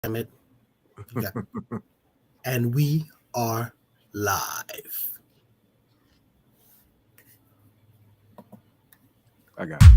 Damn it. And we are live. I got it.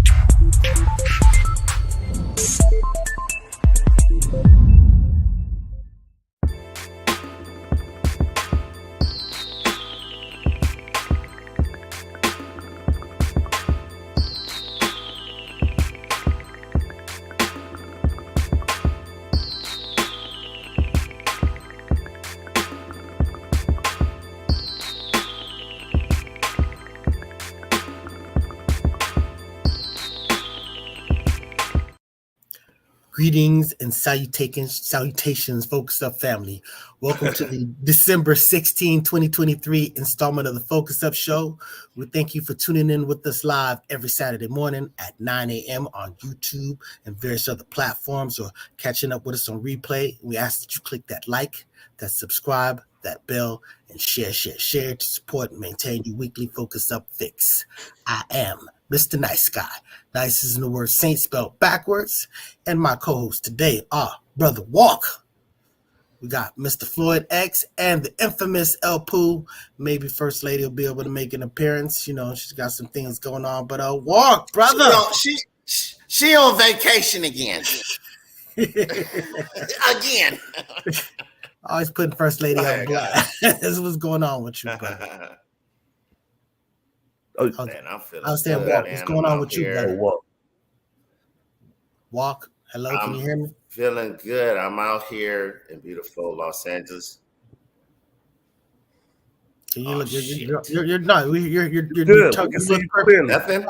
Greetings and salutations, Focus Up family. Welcome to the December 16, 2023 installment of the Focus Up Show. We thank you for tuning in with us live every Saturday morning at 9 a.m. on YouTube and various other platforms, or catching up with us on replay. We ask that you click that like, that subscribe, that bell, and share to support and maintain your weekly Focus Up fix. I am Mr. Nice Guy. Nice is in the word saint spelled backwards. And my co-hosts today are Brother Walk. We got Mr. Floyd X and the infamous El Poo. Maybe First Lady will be able to make an appearance. You know, she's got some things going on. But Walk, brother. She on vacation again. Again. Always putting First Lady on blast. This is what's going on with you, brother. Oh, man, I'm feeling good, Walk. What's going on with you, brother? Walk. Hello, can you hear me? Feeling good. I'm out here in beautiful Los Angeles. You're not. You're good. Talking, we see you clearly. Nothing.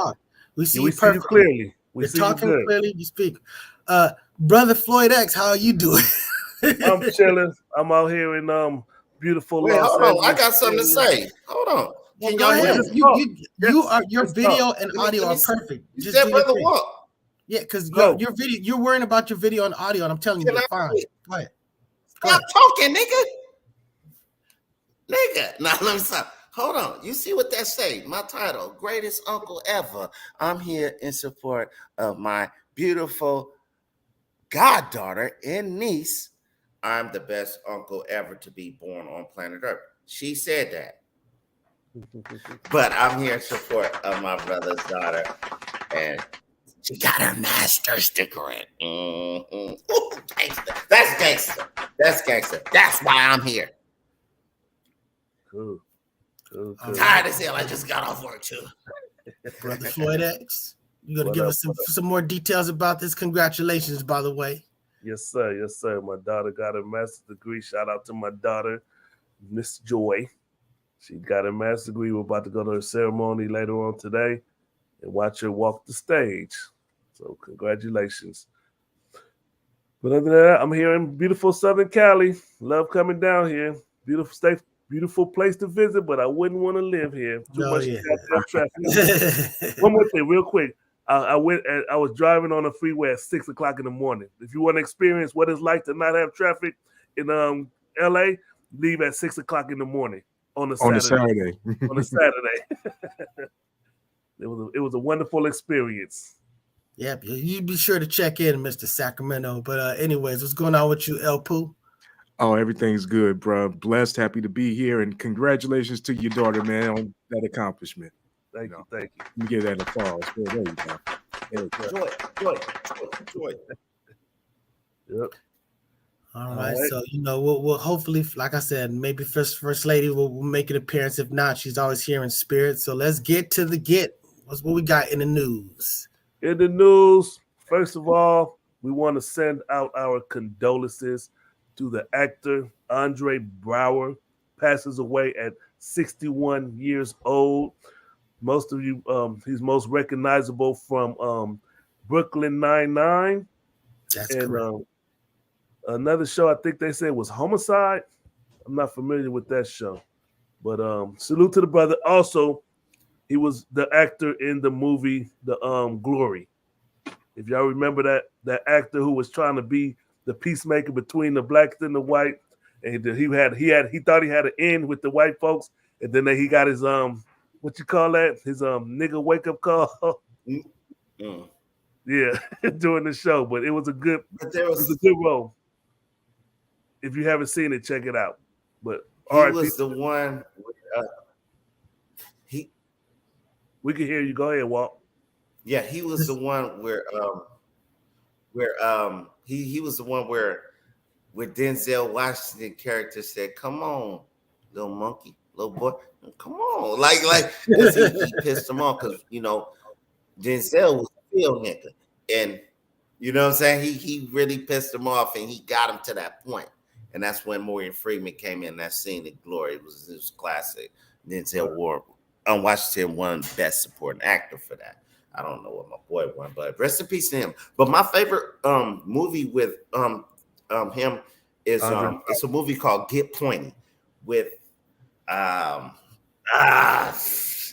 We see you clearly. You're talking clearly. You speak. Brother Floyd X, how are you doing? I'm chilling. I'm out here in beautiful Wait, Los hold Angeles. on. I got something to say. Hold on. Well, go ahead. Your video and audio are perfect. You said Brother Walk. Yeah, because your video, you're worrying about your video and audio, and I'm telling you, you're fine. Go ahead. Stop talking, nigga. Now let me stop. Hold on. You see what that say? My title, Greatest Uncle Ever. I'm here in support of my beautiful goddaughter and niece. I'm the best uncle ever to be born on planet Earth. She said that. But I'm here in support of my brother's daughter, and she got her master's degree. Mm-hmm. Ooh, gangster. That's gangster. That's why I'm here. Cool. I'm tired as hell. I just got off work too. Brother Floyd X, you gonna give us some more details about this? Congratulations, by the way. Yes, sir. My daughter got a master's degree. Shout out to my daughter, Miss Joy. She got a master's degree. We're about to go to her ceremony later on today and watch her walk the stage. So congratulations. But other than that, I'm here in beautiful Southern Cali. Love coming down here. Beautiful state, beautiful place to visit, but I wouldn't want to live here. Too much traffic. One more thing, real quick. I was driving on the freeway at 6 o'clock in the morning. If you want to experience what it's like to not have traffic in LA, leave at 6 o'clock in the morning on a Saturday. On a Saturday. It was a wonderful experience. Yep, you be sure to check in, Mr. Sacramento. But anyways, what's going on with you, El Poo? Oh, everything's good, bro. Blessed, happy to be here, and congratulations to your daughter, man, on that accomplishment. Thank you. You get that applause. There you go. Joy. Yep. All right. So we'll hopefully, like I said, maybe first lady will make an appearance. If not, she's always here in spirit. So let's get to what's what we got in the news. In the news, first of all, we want to send out our condolences to the actor Andre Braugher. Passes away at 61 years old. Most of you, he's most recognizable from Brooklyn Nine-Nine. That's correct. Another show I think they said was Homicide. I'm not familiar with that show. But salute to the brother. Also, he was the actor in the movie The Glory. If y'all remember that actor who was trying to be the peacemaker between the blacks and the white, and he thought he had an end with the white folks, and then he got his what you call that? His nigga wake up call. Yeah, during the show, but it was a good role. if you haven't seen it, check it out. But he was the one. We can hear you. Go ahead, Walt. Yeah, he was the one where he was the one where Denzel Washington character said, "Come on, little monkey, little boy, come on," like because he pissed him off because Denzel was a field nigga, and you know what I'm saying. He really pissed him off, and he got him to that point, and that's when Morgan Freeman came in. That scene in Glory was classic. Denzel Washington won Best Supporting Actor for that. I don't know what my boy won, but rest in peace to him. But my favorite movie with him is it's a movie called Get Pointy with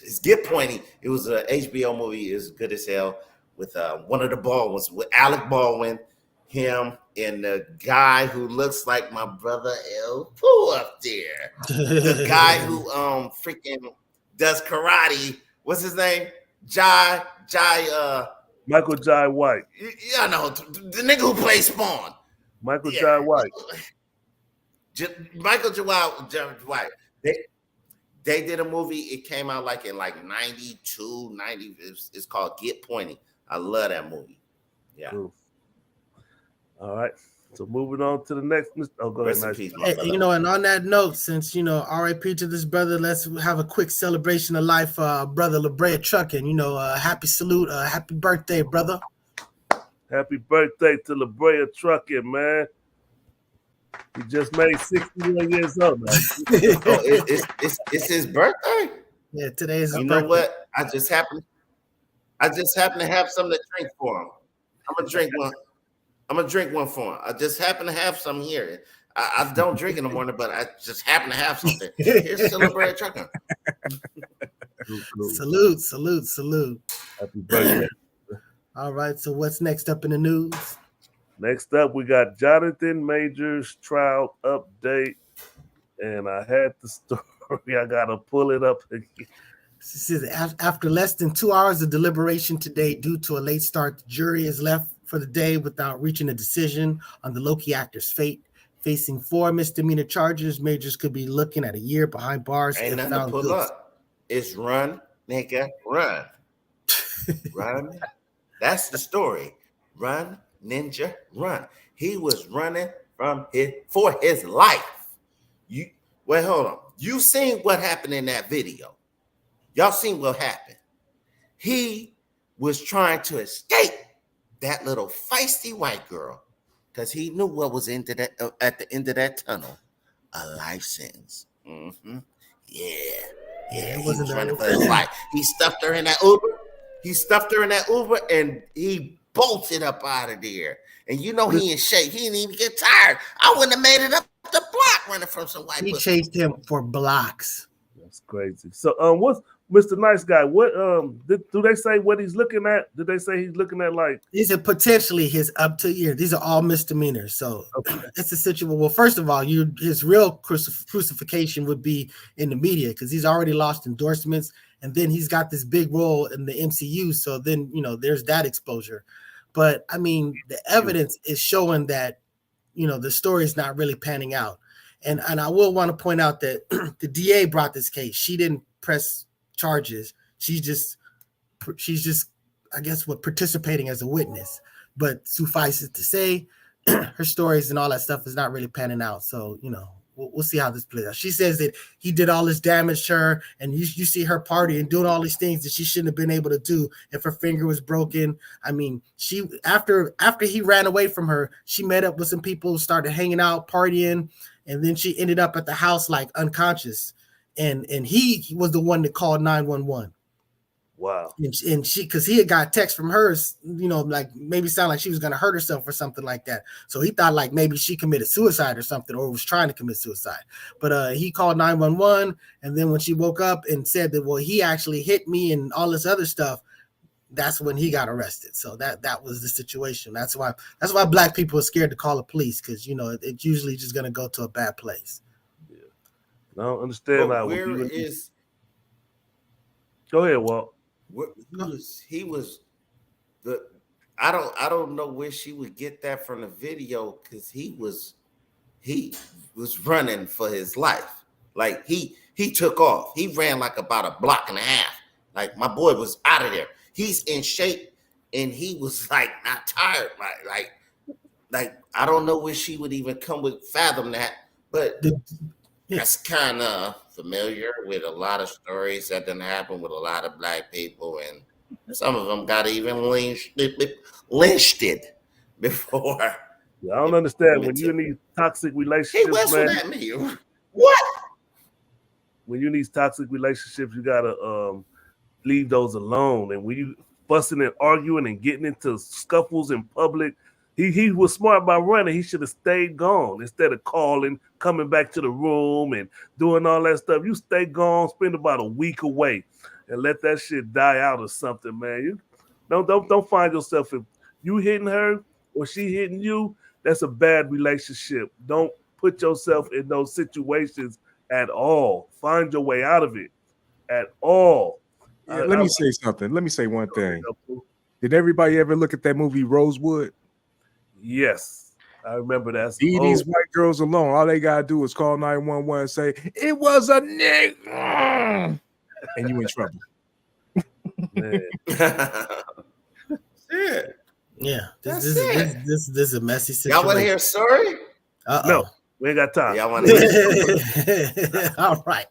it's Get Pointy. It was a HBO movie. It was good as hell with one of the Baldwins with Alec Baldwin, him, and the guy who looks like my brother El Pooh up there. The guy who freaking does karate. What's his name? Michael Jai White. Yeah, I know the nigga who plays Spawn. Michael Jai White. Michael Jai White. They did a movie. It came out like in 92, 90. It's called Get Pointy. I love that movie. Yeah. Cool. All right. So moving on to the next. Oh, go ahead. Nice. Hey, and on that note, since R.I.P. to this brother, let's have a quick celebration of life, brother La Brea Trucking. Happy salute, happy birthday, brother. Happy birthday to La Brea Trucking, man. He just made 61 years old, man. It's his birthday. Yeah, today is his birthday. You know what? I just happen to have something to drink for him. I'm gonna drink one. I'm gonna drink one for him. I just happen to have some here. I don't drink in the morning, but I just happen to have something. Here's Celebrate Trucker. Salute. Happy birthday. All right, so what's next up in the news? Next up, we got Jonathan Majors trial update. And I had the story. I gotta pull it up again. Says after less than 2 hours of deliberation today, due to a late start, the jury is left for the day without reaching a decision on the Loki actor's fate. Facing 4 misdemeanor charges, Majors could be looking at a year behind bars. Ain't nothing to pull up. It's run, nigga, run. Run. That's the story. Run, ninja, run. He was running for his life. Hold on. You seen what happened in that video? Y'all seen what happened? He was trying to escape that little feisty white girl because he knew what was at the end of that tunnel, a life sentence. Mm-hmm. Yeah. He was running for his life. He stuffed her in that Uber. And he bolted up out of there. And he in shape. He didn't even get tired. I wouldn't have made it up the block running from some white. He chased him for blocks. That's crazy. So, what's Mr. Nice Guy? What do they say? What he's looking at? Did they say he's looking at like? These are potentially his up to year. These are all misdemeanors. So it's a situation. Well, first of all, his real crucifixion would be in the media because he's already lost endorsements, and then he's got this big role in the MCU. So then there's that exposure. But I mean, the evidence is showing that the story is not really panning out. And I will want to point out that the DA brought this case. She didn't press charges. She's just, I guess, participating as a witness. But suffice it to say, her stories and all that stuff is not really panning out. So, we'll see how this plays out. She says that he did all this damage to her, and you see her party and doing all these things that she shouldn't have been able to do if her finger was broken. I mean, she after he ran away from her, she met up with some people, started hanging out, partying, and then she ended up at the house like unconscious. And he was the one that called 911. Wow. And she, because he had got text from her, like maybe sound like she was going to hurt herself or something like that. So he thought like maybe she committed suicide or something, or was trying to commit suicide. But he called 911. And then when she woke up and said that, well, he actually hit me and all this other stuff, that's when he got arrested. So that was the situation. That's why black people are scared to call the police, because, it's usually just going to go to a bad place. Yeah. I don't understand that. Go ahead, Walt. I don't know where she would get that from the video, because he was he was running for his life. Like he took off. He ran like about a block and a half. Like my boy was out of there. He's in shape and he was like not tired. Like I don't know where she would even come with fathom that, but that's kind of familiar with a lot of stories that didn't happen with a lot of black people, and some of them got even lynched it before. Yeah, I don't understand when you're in these toxic He relationships, whistled man. at me. What? When you're in these toxic relationships, you gotta leave those alone. And when you fussing and arguing and getting into scuffles in public, he was smart by running. He should have stayed gone instead of calling, coming back to the room and doing all that stuff. You stay gone, spend about a week away, and let that shit die out or something, man. You don't find yourself if you hitting her or she hitting you. That's a bad relationship. Don't put yourself in those situations at all. Find your way out of it at all. Yeah, let me say something. Let me say one thing. Did everybody ever look at that movie Rosewood? Yes, I remember that. Leave these white girls alone. All they gotta do is call 911 and say it was a nigga, and you in trouble. Shit. Yeah, this is a messy situation. Y'all want to hear a story? No, we ain't got time. Y'all want to hear All right.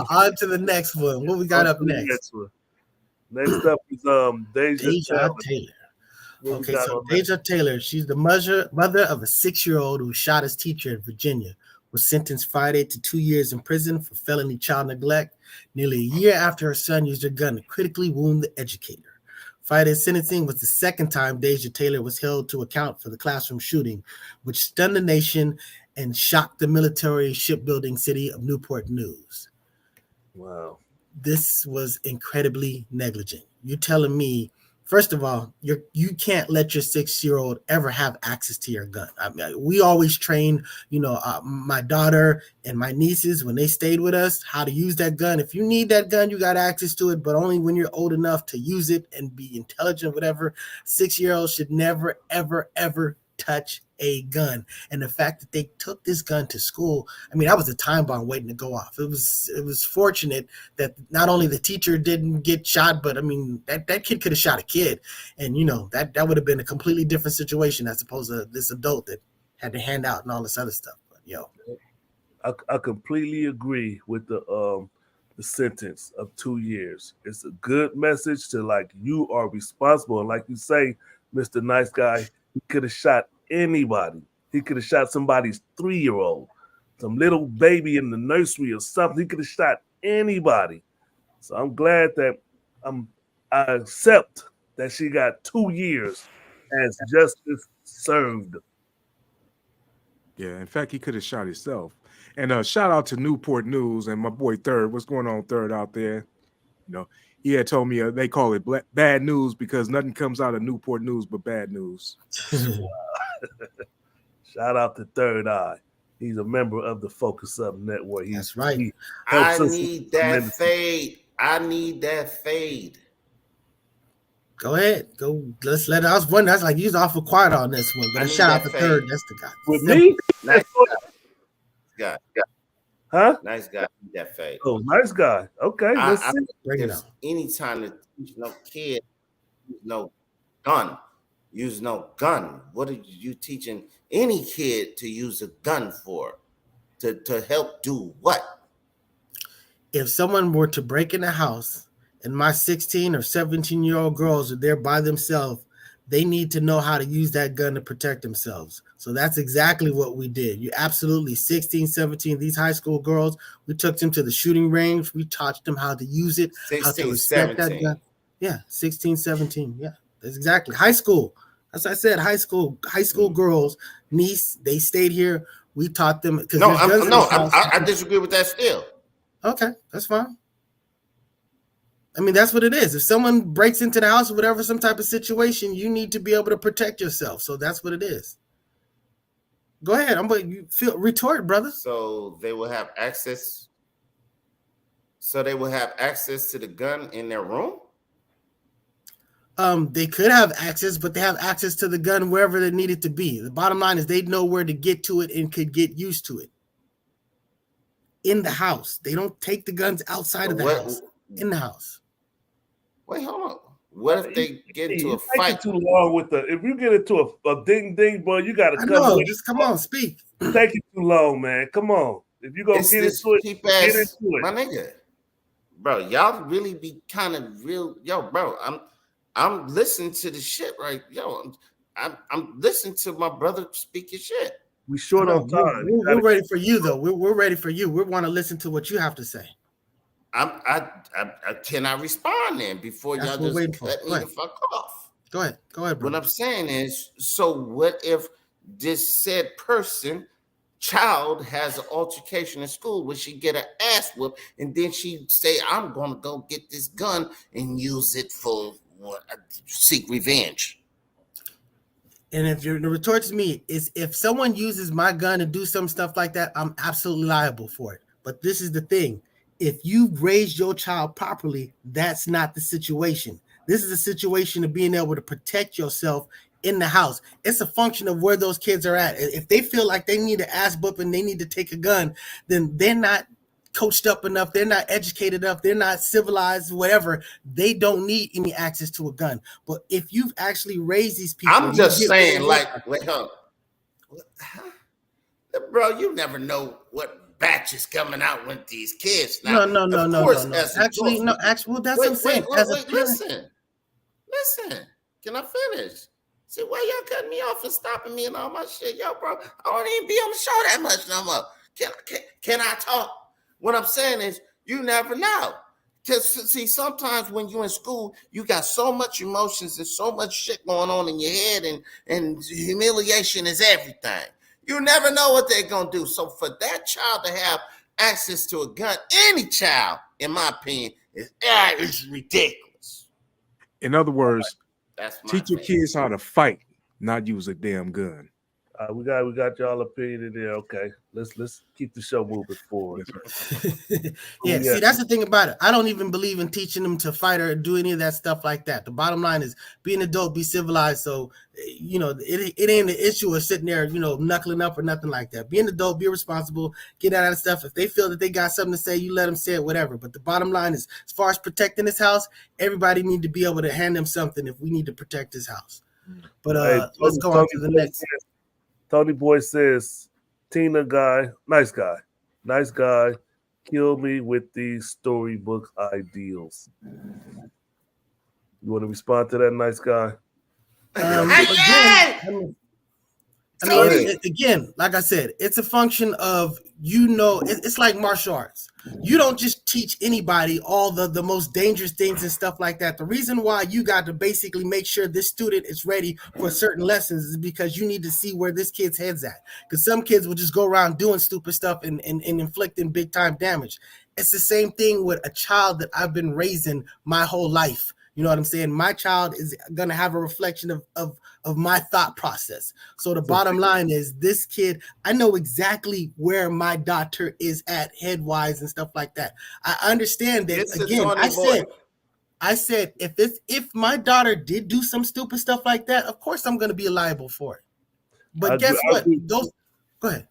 On to the next one. What we got up next? Next up is Deja Taylor. Okay, so Deja Taylor, she's the mother of a 6-year-old who shot his teacher in Virginia, was sentenced Friday to 2 years in prison for felony child neglect, nearly a year after her son used a gun to critically wound the educator. Friday's sentencing was the second time Deja Taylor was held to account for the classroom shooting, which stunned the nation and shocked the military shipbuilding city of Newport News. Wow. This was incredibly negligent. You're telling me, first of all, you can't let your 6-year-old ever have access to your gun. I mean, we always train, my daughter and my nieces when they stayed with us, how to use that gun. If you need that gun, you got access to it, but only when you're old enough to use it and be intelligent, whatever. 6-year-olds should never, ever, ever touch a gun. And the fact that they took this gun to school, I mean, that was a time bomb waiting to go off. It was fortunate that not only the teacher didn't get shot, but I mean, that kid could have shot a kid, and that would have been a completely different situation as opposed to this adult that had to hand out and all this other stuff. But I completely agree with the sentence of 2 years. It's a good message to, like, you are responsible, and like you say, Mr. Nice Guy, he could have shot anybody. He could have shot somebody's 3-year-old, some little baby in the nursery or something. He could have shot anybody. So I'm glad that I accept that she got 2 years as justice served. Yeah, in fact, he could have shot himself. And shout out to Newport News and my boy Third. What's going on, Third, out there? He had told me they call it bad news because nothing comes out of Newport News but bad news. Shout out to Third Eye. He's a member of the Focus Up Network. That's right. I need that fade. I need that fade. Go ahead. Go. Let's let us run. That's like he's awful quiet on this one. But a shout out to Third. That's the guy. With me? Nice guy. Huh? Nice guy. That fade. Oh, nice guy. Okay. Let's see. Bring it on. Anytime to teach no kid, use no gun. Use no gun. What are you teaching any kid to use a gun for? To help do what? If someone were to break in a house and my 16 or 17-year-old girls are there by themselves, they need to know how to use that gun to protect themselves. So that's exactly what we did. You absolutely 16, 17, these high school girls, we took them to the shooting range. We taught them how to use it, 16, how to respect 17. that gun. Yeah, 16, 17. Yeah, that's exactly. High school. As I said, high school girls, niece, they stayed here. We taught them. I disagree with that still. Okay, that's fine. I mean, that's what it is. If someone breaks into the house or whatever, some type of situation, you need to be able to protect yourself. So that's what it is. Go ahead. Retort, brother. So they will have access. So they will have access to the gun in their room? They could have access, but they have access to the gun wherever they need it to be. The bottom line is they know where to get to it and could get used to it. In the house. They don't take the guns outside of the house. In the house. Wait, hold on. What if they get into a fight? Too long with if you get into a ding ding, bro, you gotta come. Just come on, speak. Taking too long, man. Come on. If you gonna get into it, get into it, my nigga. Bro, y'all really be kind of real, yo, bro. I'm listening to the shit, right? Yo, I'm listening to my brother speak your shit. We short on time. We're ready for you, though. We're ready for you. We want to listen to what you have to say. Can I respond then before y'all just let me the fuck off? Go ahead, bro. What I'm saying is, so what if this said child has an altercation in school where she get an ass whoop and then she say, I'm gonna go get this gun and use it for seek revenge? And if the retort to me is, if someone uses my gun to do some stuff like that, I'm absolutely liable for it. But this is the thing. If you raised your child properly, that's not the situation. This is a situation of being able to protect yourself in the house. It's a function of where those kids are at. If they feel like they need an ass whoop and they need to take a gun, then they're not coached up enough. They're not educated enough. They're not civilized, whatever. They don't need any access to a gun. But if you've actually raised these people, I'm just saying, like, wait, hold on. Bro, you never know what batch is coming out with these kids. Now, no. Actually, well, that's what I'm saying. Listen. Can I finish? See, why y'all cutting me off and stopping me and all my shit? Yo, bro, I don't even be on the show that much no more. Can I talk? What I'm saying is, you never know. Because, see, sometimes when you're in school, you got so much emotions and so much shit going on in your head, and humiliation is everything. You never know what they're going to do. So for that child to have access to a gun, any child, in my opinion, is ridiculous. In other words, teach your kids how to fight, not use a damn gun. We got y'all opinion in there. Okay, let's keep the show moving forward. Yeah, see, that's the thing about it. I don't even believe in teaching them to fight or do any of that stuff like that. The bottom line is, be an adult, be civilized. So, it ain't an issue of sitting there, knuckling up or nothing like that. Be an adult, be responsible, get out of stuff. If they feel that they got something to say, you let them say it, whatever. But the bottom line is, as far as protecting this house, everybody need to be able to hand them something if we need to protect this house. But let's go on to the next. Tony Boy says, Tina guy, nice guy, kill me with these storybook ideals. You want to respond to that, nice guy? Again, like I said, it's a function of, it's like martial arts. You don't just teach anybody all the most dangerous things and stuff like that. The reason why you got to basically make sure this student is ready for certain lessons is because you need to see where this kid's head's at. Because some kids will just go around doing stupid stuff and inflicting big time damage. It's the same thing with a child that I've been raising my whole life. You know what I'm saying? My child is going to have a reflection of my thought process. So the bottom line is, this kid, I know exactly where my daughter is at head-wise and stuff like that. I understand that. Again, I said, if my daughter did do some stupid stuff like that, of course I'm going to be liable for it. But guess what? Go ahead.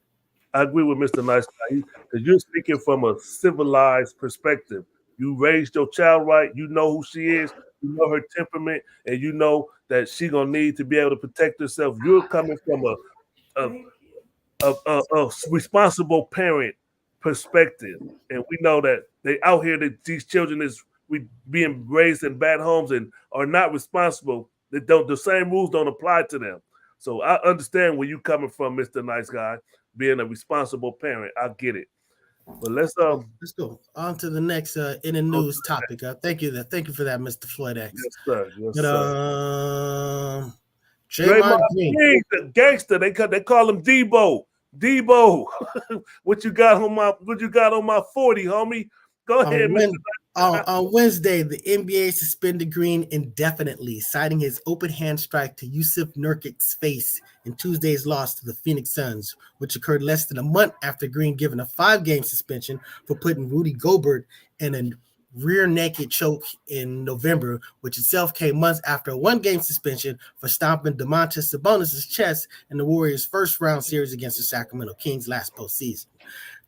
I agree with Mr. Nice Guy, because you're speaking from a civilized perspective. You raised your child right. You know who she is. You know her temperament, and you know that she's gonna need to be able to protect herself. You're coming from a responsible parent perspective, and we know that they out here, that these children is being raised in bad homes and are not responsible. The same rules don't apply to them. So I understand where you coming from, Mr. Nice Guy, being a responsible parent. I get it. But let's go on to the next in the news topic. Thank you for that, Mr. Floyd X. Yes, sir. Dramond Green, the gangster. They call him Debo. Debo, what you got on my 40, homie? Go ahead, Mr. On Wednesday, the NBA suspended Green indefinitely, citing his open hand strike to Yusuf Nurkic's face in Tuesday's loss to the Phoenix Suns, which occurred less than a month after Green given a 5-game suspension for putting Rudy Gobert in a rear naked choke in November, which itself came months after a one-game suspension for stomping Domantas Sabonis' chest in the Warriors' first-round series against the Sacramento Kings last postseason.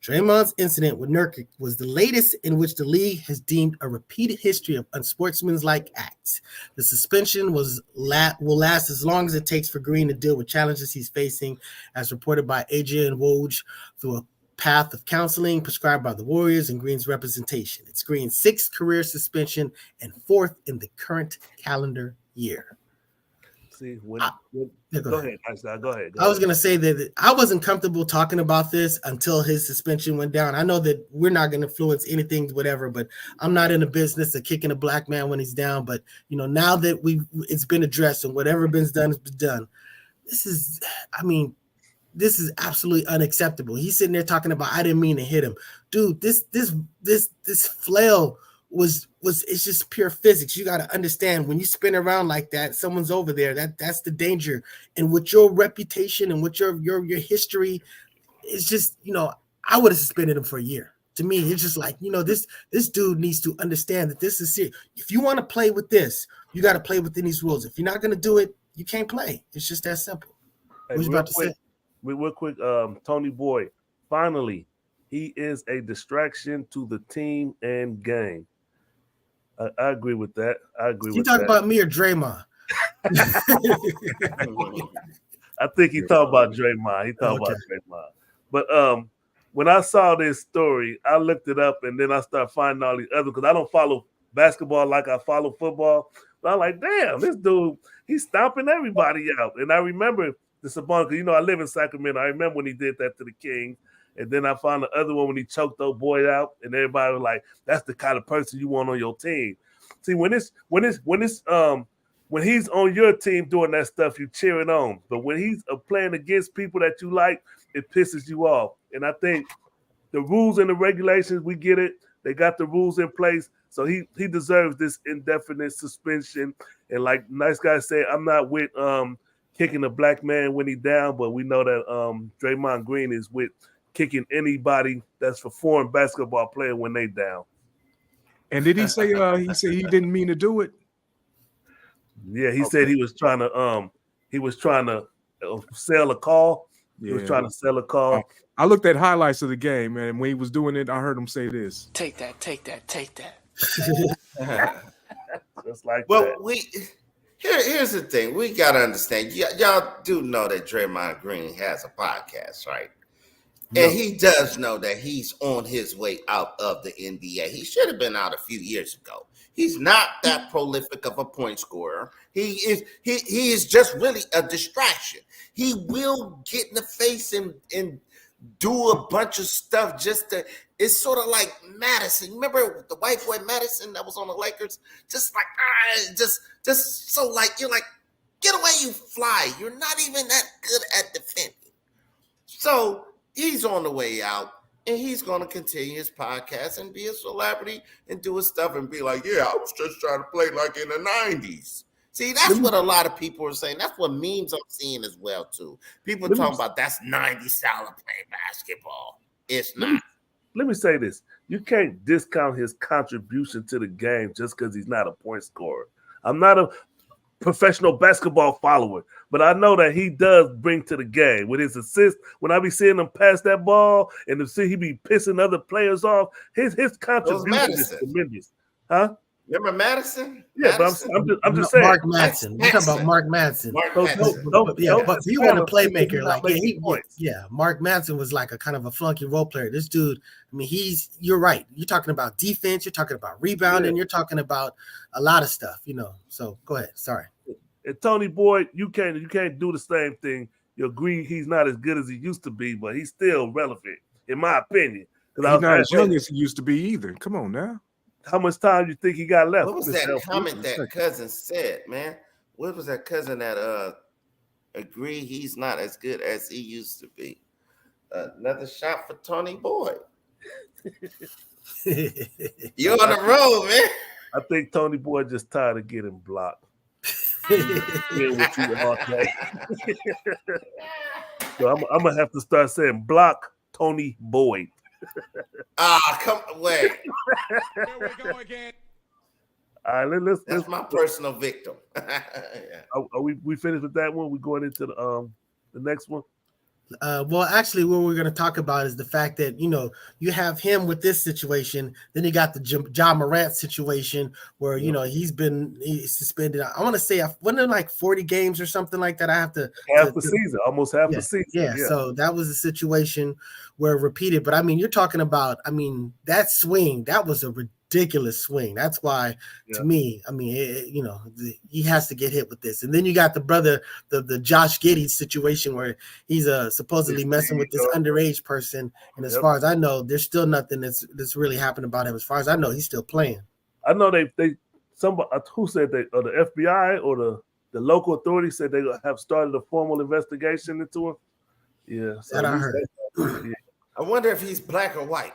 Dramond's incident with Nurkic was the latest in which the league has deemed a repeated history of unsportsmanlike acts. The suspension will last as long as it takes for Green to deal with challenges he's facing, as reported by Adrian Woj, through a path of counseling prescribed by the Warriors and Green's representation. It's Green's 6th career suspension and 4th in the current calendar year. See, go ahead. I was going to say that I wasn't comfortable talking about this until his suspension went down. I know that we're not going to influence anything, whatever, but I'm not in the business of kicking a black man when he's down. But, now that it's been addressed and whatever been done has been done, this is absolutely unacceptable. He's sitting there talking about, I didn't mean to hit him. Dude, this flail it's just pure physics. You got to understand, when you spin around like that, someone's over there. That's the danger. And with your reputation and with your history, it's just, I would have suspended him for a year. To me, it's just like, this dude needs to understand that this is serious. If you want to play with this, you got to play within these rules. If you're not going to do it, you can't play. It's just that simple. Hey, what was you about to say? Real quick, Tony Boyd, finally, he is a distraction to the team and game. I agree with that. You talking about me or Draymond? I think he talked about Draymond. About Draymond. But when I saw this story, I looked it up and then I started finding all these other, because I don't follow basketball like I follow football. But I'm like, damn, this dude, he's stomping everybody out. And I remember the Sabonis, because I live in Sacramento. I remember when he did that to the Kings. And then I found the other one when he choked old boy out, and everybody was like, "That's the kind of person you want on your team." See, when he's on your team doing that stuff, you cheering on. But when he's playing against people that you like, it pisses you off. And I think the rules and the regulations, we get it. They got the rules in place, so he deserves this indefinite suspension. And like nice guy said, I'm not with kicking a black man when he's down, but we know that Draymond Green is with kicking anybody that's a foreign basketball player when they down. And did he say he didn't mean to do it? Yeah, he said he was trying to sell a call. Yeah. He was trying to sell a call. I looked at highlights of the game, and when he was doing it, I heard him say this. Take that. Just like that. Here's the thing. We got to understand. Y'all do know that Draymond Green has a podcast, right? And he does know that he's on his way out of the NBA. He should have been out a few years ago. He's not that prolific of a point scorer. He is just really a distraction. He will get in the face and do a bunch of stuff just to. It's sort of like Madison. Remember the white boy Madison that was on the Lakers? Just like just so like you're like, get away, you fly. You're not even that good at defending. So he's on the way out, and he's going to continue his podcast and be a celebrity and do his stuff and be like, yeah, I was just trying to play like in the 90s. See, that's what a lot of people are saying. That's what memes I'm seeing as well, too. People are talking about that's 90s style of playing basketball. It's not. Let me say this. You can't discount his contribution to the game just because he's not a point scorer. I'm not a professional basketball follower, but I know that he does bring to the game with his assists. When I be seeing him pass that ball and to see he be pissing other players off, his contribution is tremendous. Huh? Remember Madison? Yeah, Madison? but I'm just saying. Mark Madsen. We're talking about Mark Madsen. But he wasn't a playmaker. Mark Madsen was like a kind of a flunky role player. This dude, I mean, you're right. You're talking about defense. You're talking about rebounding. You're talking about a lot of stuff, So go ahead. Sorry. And Tony Boyd, you can't do the same thing. You agree he's not as good as he used to be, but he's still relevant, in my opinion. He's not as young as he used to be either. Come on now. How much time do you think he got left? What was that comment that cousin said, man? What was that cousin that agreed he's not as good as he used to be? Another shot for Tony Boyd. You're on the road, man. I think Tony Boyd just tired of getting blocked. With you all day. So I'm gonna have to start saying block Tony Boyd. Come wait. Here we go again. All right, That's my personal victim. Yeah. Are we finished with that one? We going into the next one. Well, actually, what we're going to talk about is the fact that, you have him with this situation. Then you got the John Morant situation where, he's suspended. I want to say, wasn't it like 40 games or something like that? I have to. Half the season, almost half the season. Yeah. So that was a situation where repeated. But I mean, you're talking about, that swing, that was a ridiculous swing. That's why, to me, he has to get hit with this. And then you got the brother, the Josh Giddey situation where he's supposedly messing with this underage person. And as far as I know, there's still nothing that's really happened about him. As far as I know, he's still playing. I know somebody who said or the FBI or the local authorities said they have started a formal investigation into him. Yeah, so that I heard. I wonder if he's black or white.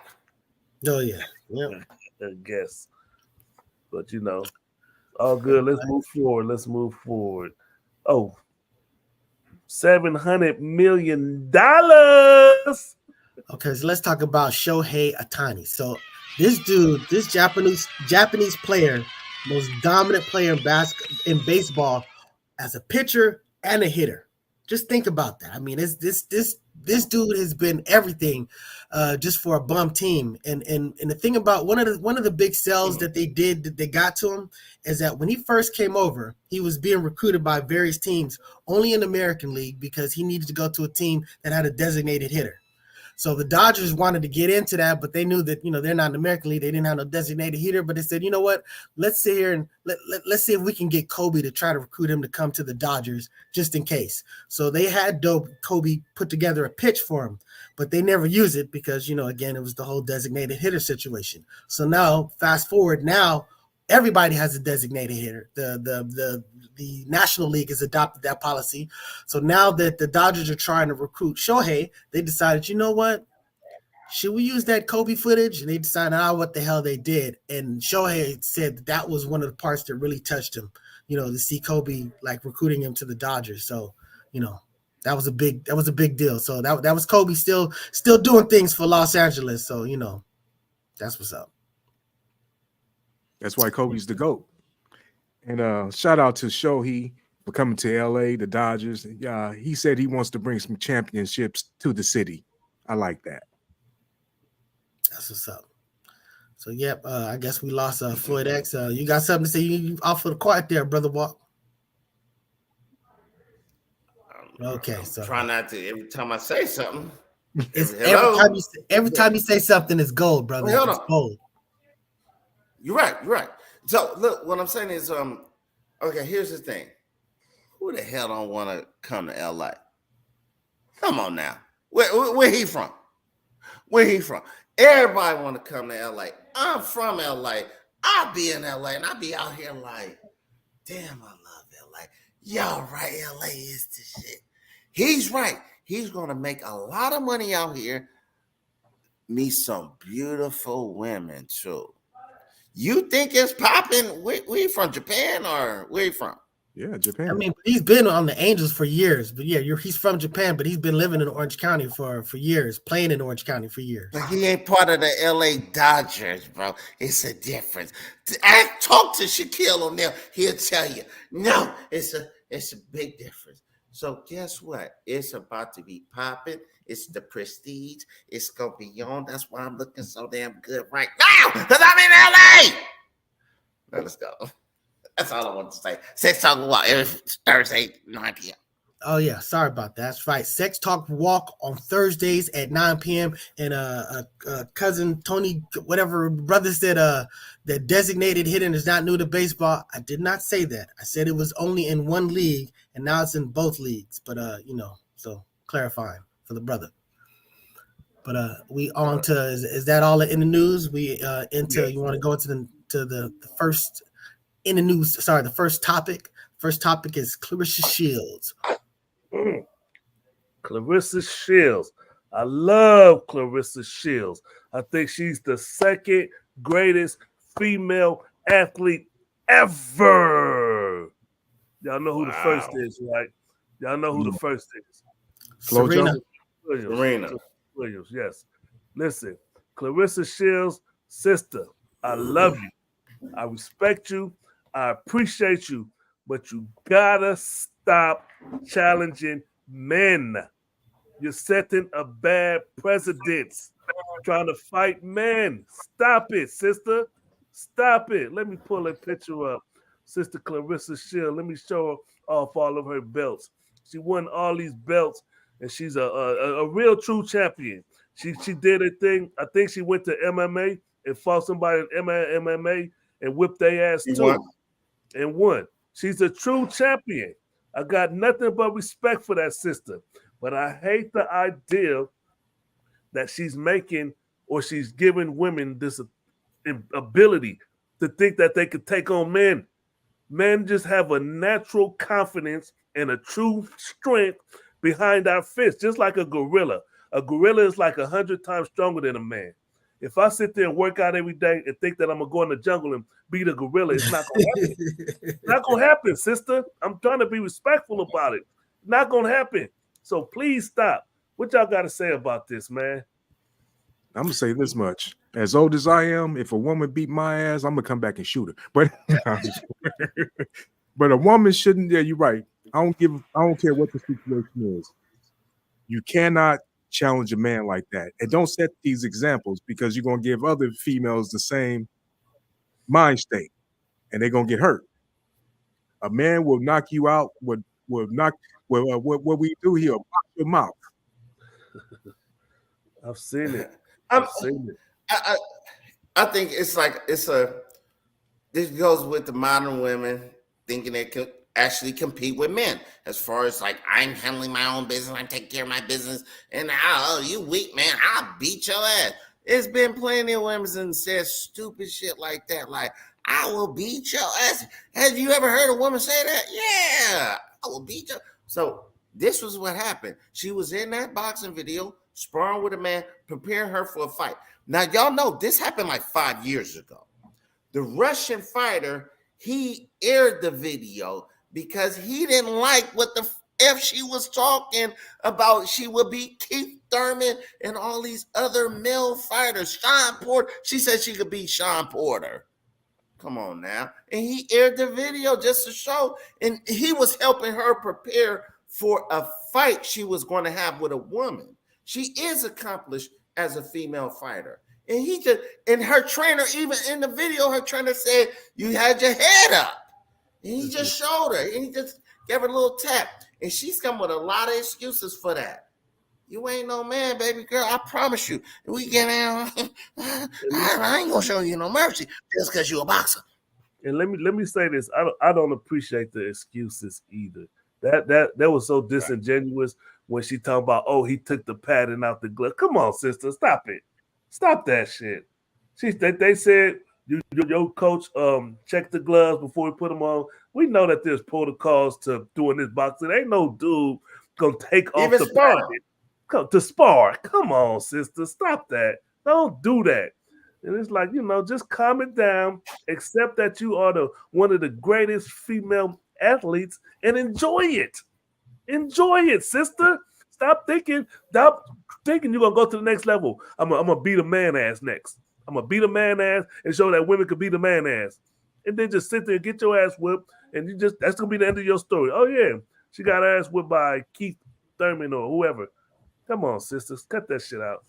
Oh yeah. I guess. But all good. Let's move forward. Oh, $700 million. Okay, so let's talk about Shohei Ohtani. So this dude, this Japanese player, most dominant player in baseball as a pitcher and a hitter. Just think about that. I mean, this dude has been everything just for a bum team. And the thing about one of the big sells that they got to him is that when he first came over, he was being recruited by various teams only in the American League because he needed to go to a team that had a designated hitter. So the Dodgers wanted to get into that, but they knew that, they're not in the American League. They didn't have no designated hitter, but they said, you know what, let's sit here and let's see if we can get Kobe to try to recruit him to come to the Dodgers just in case. So they had Kobe put together a pitch for him, but they never used it because, again, it was the whole designated hitter situation. So now, fast forward, now everybody has a designated hitter. The National League has adopted that policy. So now that the Dodgers are trying to recruit Shohei, they decided, you know what? Should we use that Kobe footage? And they decided, what the hell they did. And Shohei said that was one of the parts that really touched him, to see Kobe like recruiting him to the Dodgers. So, that was a big deal. So that was Kobe still doing things for Los Angeles. So, that's what's up. That's why Kobe's the GOAT. And shout out to Shohei for coming to LA, the Dodgers. He said he wants to bring some championships to the city. I like that. That's what's up. So, yep, I guess we lost Floyd X. You got something to say? You off for the quiet there, Brother Walk. Okay, so try not to. Every time I say something, every time you say something, it's gold, brother. It's gold. You're right. So look, what I'm saying is, okay, here's the thing. Who the hell don't want to come to LA? Come on now. Where he from? Everybody want to come to LA. I'm from LA. I'll be in LA and I'll be out here like, damn, I love LA. Y'all right, LA is the shit. He's right. He's gonna make a lot of money out here. Meet some beautiful women too. You think it's popping? Where you from, Japan or where you from? Yeah, Japan. I mean, he's been on the Angels for years, but yeah, he's from Japan, but he's been living in Orange County for years, playing in Orange County for years. But he ain't part of the LA Dodgers, bro. It's a difference. Talk to Shaquille O'Neal. He'll tell you. No, it's a big difference. So guess what? It's about to be popping. It's the prestige. It's gonna be on. That's why I'm looking so damn good right now, because I'm in LA. Now let's go. That's all I want to say. Sex Talk Walk every Thursday, 9 p.m. Oh yeah, sorry about that. That's right. Sex Talk Walk on Thursdays at 9 p.m. And cousin Tony, whatever brother said, that designated hitting is not new to baseball. I did not say that. I said it was only in one league, and now it's in both leagues. But so clarifying for the brother. But we on to is that all in the news? We into you want to go into the first in the news? Sorry, the first topic. First topic is Clarissa Shields. Clarissa Shields. I love Clarissa Shields. I think she's the second greatest female athlete ever. Y'all know who the first is, right? Y'all know who the first is. Serena Williams, yes. Listen, Clarissa Shields, sister, I love you. I respect you. I appreciate you. But you gotta stop challenging men. You're setting a bad precedence. Trying to fight men. Stop it, sister. Stop it. Let me pull a picture up. Sister Clarissa Shield. Let me show her off all of her belts. She won all these belts, and she's a real true champion. She did a thing. I think she went to MMA and fought somebody at MMA and whipped their ass too, and won. She's a true champion. I got nothing but respect for that sister, but I hate the idea that she's making or she's giving women this ability to think that they could take on men. Men just have a natural confidence and a true strength behind our fists, just like a gorilla. A gorilla is like 100 times stronger than a man. If I sit there and work out every day and think that I'm going to go in the jungle and beat a gorilla, it's not going to happen. It's not going to happen, sister. I'm trying to be respectful about it. Not going to happen. So please stop. What y'all got to say about this, man? I'm going to say this much. As old as I am, if a woman beat my ass, I'm going to come back and shoot her. But a woman shouldn't, yeah, you're right. I don't care what the situation is. You cannot challenge a man like that. And don't set these examples because you're going to give other females the same mind state and they're going to get hurt. A man will knock you out, what we do here, box your mouth. I've seen it. I think it's like this goes with the modern women thinking they could actually compete with men as far as like I'm handling my own business, I'm taking care of my business, and you weak man, I'll beat your ass. It's been plenty of women that said stupid shit like that, like I will beat your ass. Have you ever heard a woman say that? Yeah, I will beat you. So this was what happened. She was in that boxing video, sparring with a man, preparing her for a fight. Now, y'all know this happened like 5 years ago. The Russian fighter, he aired the video because he didn't like what the F she was talking about. She would beat Keith Thurman and all these other male fighters. Sean Porter, she said she could beat Sean Porter. Come on now. And he aired the video just to show, and he was helping her prepare for a fight she was going to have with a woman. She is accomplished as a female fighter. And her trainer, even in the video, her trainer said, you had your head up. And he just showed her, and he just gave her a little tap. And she's come with a lot of excuses for that. You ain't no man, baby girl. I promise you. We get in. I ain't gonna show you no mercy just because you're a boxer. And let me say this. I don't appreciate the excuses either. That was so disingenuous when she talking about, oh, he took the padding out the glove. Come on, sister, stop it. Stop that shit. They said your coach checked the gloves before he put them on. We know that there's protocols to doing this boxing. Ain't no dude gonna take off the padding to spar. Come on, sister, stop that. Don't do that. And it's like, just calm it down. Accept that you are one of the greatest female athletes and enjoy it. Enjoy it, sister. Stop thinking you're gonna go to the next level. I'm gonna beat a man ass next. I'm gonna beat a man ass and show that women could beat a man ass. And then just sit there and get your ass whipped, and that's gonna be the end of your story. Oh yeah, she got her ass whipped by Keith Thurman or whoever. Come on, sisters, cut that shit out.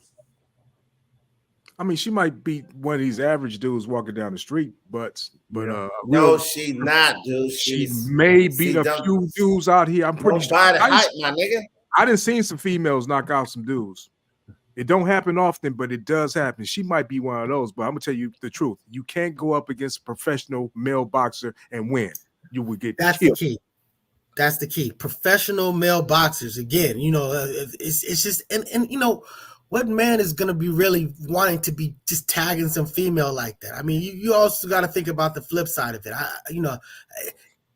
I mean, she might beat one of these average dudes walking down the street, but no, she not, dude. She may beat a few dudes out here. I'm pretty sure. My nigga. I done seen some females knock out some dudes. It don't happen often, but it does happen. She might be one of those, but I'm gonna tell you the truth. You can't go up against a professional male boxer and win. You would get That's killed. the key. That's the key. Professional male boxers. Again, it's just and what man is gonna be really wanting to be just tagging some female like that? I mean, you also got to think about the flip side of it. I